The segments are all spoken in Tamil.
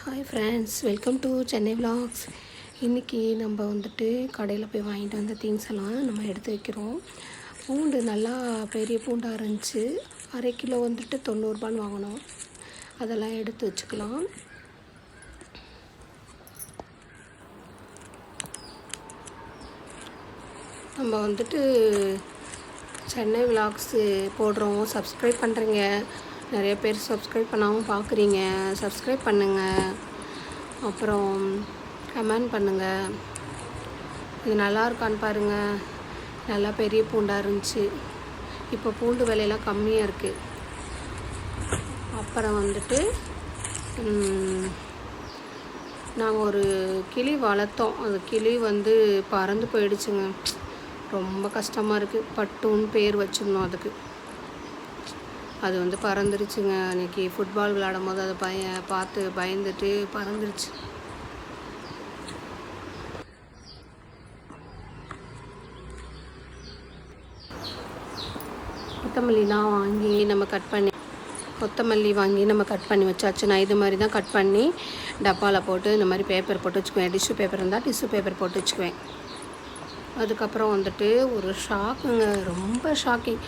Hi friends, welcome to Chennai vlogs. இன்றைக்கி நம்ம வந்துட்டு கடையில் போய் வாங்கிட்டு வந்த திங்ஸ் எல்லாம் நம்ம எடுத்து வைக்கிறோம். பூண்டு நல்லா பெரிய பூண்டாக இருந்துச்சு. 1/2 கிலோ வந்துட்டு 90 ரூபான்னு வாங்கினோம். அதெல்லாம் எடுத்து வச்சுக்கலாம். நம்ம வந்துட்டு சென்னை விலாக்ஸு போடுறோம். சப்ஸ்கிரைப் பண்ணுறீங்க, நிறைய பேர் சப்ஸ்கிரைப் பண்ணாமல் பார்க்குறீங்க. சப்ஸ்கிரைப் பண்ணுங்கள், அப்புறம் கமெண்ட் பண்ணுங்கள். இது நல்லா இருக்கான்னு பாருங்கள். நல்லா பெரிய பூண்டாக இருந்துச்சு. இப்போ பூண்டு விலையெல்லாம் கம்மியாக இருக்குது. அப்புறம் வந்துட்டு நாங்கள் ஒரு கிளி வளர்த்தோம். அந்த கிளி வந்து பறந்து போயிடுச்சுங்க. ரொம்ப கஷ்டமாக இருக்குது. பட்டுன்னு பேர் வச்சுருந்தோம் அதுக்கு. அது வந்து பறந்துருச்சுங்க. அன்றைக்கி ஃபுட்பால் விளையாடும் போது அதை பார்த்து பயந்துட்டு பறந்துருச்சு. கொத்தமல்லி வாங்கி நம்ம கட் பண்ணி வச்சாச்சு. நான் இது மாதிரி தான் கட் பண்ணி டப்பாவில் போட்டு இந்த மாதிரி பேப்பர் போட்டு வச்சுக்குவேன். டிஷ்யூ பேப்பர் இருந்தால் டிஷ்யூ பேப்பர் போட்டு வச்சுக்குவேன். அதுக்கப்புறம் வந்துட்டு ஒரு ஷாக்குங்க, ரொம்ப ஷாக்கிங்.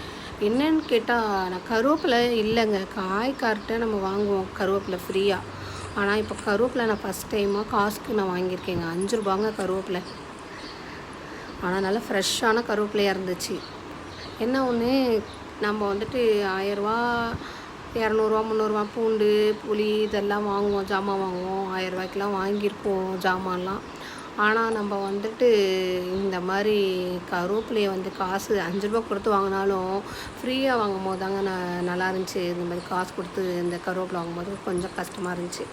என்னன்னு கேட்டால், நான் கருவேப்பிலை இல்லைங்க. காய்கார்ட்ட நம்ம வாங்குவோம் கருவேப்பிலை ஃப்ரீயாக. ஆனால் இப்போ கருவேப்பிலை நான் ஃபஸ்ட் டைமாக காசுக்கு நான் வாங்கியிருக்கேங்க. 5 ரூபாங்க கருவேப்பிலை. ஆனால் நல்லா ஃப்ரெஷ்ஷான கருவேப்பிலையாக இருந்துச்சு. என்ன ஒன்று, நம்ம வந்துட்டு 1000 ரூபா 200 300 பூண்டு புளி இதெல்லாம் வாங்குவோம், ஜாமான் வாங்குவோம். 1000 ரூபாய்க்கெலாம் வாங்கியிருப்போம் ஜாமான்லாம். ஆனால் நம்ம வந்துட்டு இந்த மாதிரி கருவேப்பிலையை வந்து காசு 5 ரூபா கொடுத்து வாங்கினாலும் ஃப்ரீயாக வாங்கும் போது தாங்க நல்லா இருந்துச்சு. இந்த மாதிரி காசு கொடுத்து இந்த கருவேப்பிலை வாங்கும்போது கொஞ்சம் கஷ்டமாக இருந்துச்சு.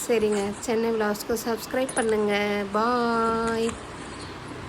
சரிங்க, சென்னை விலாக்ஸ்க்கு சப்ஸ்கிரைப் பண்ணுங்கள். பாய்.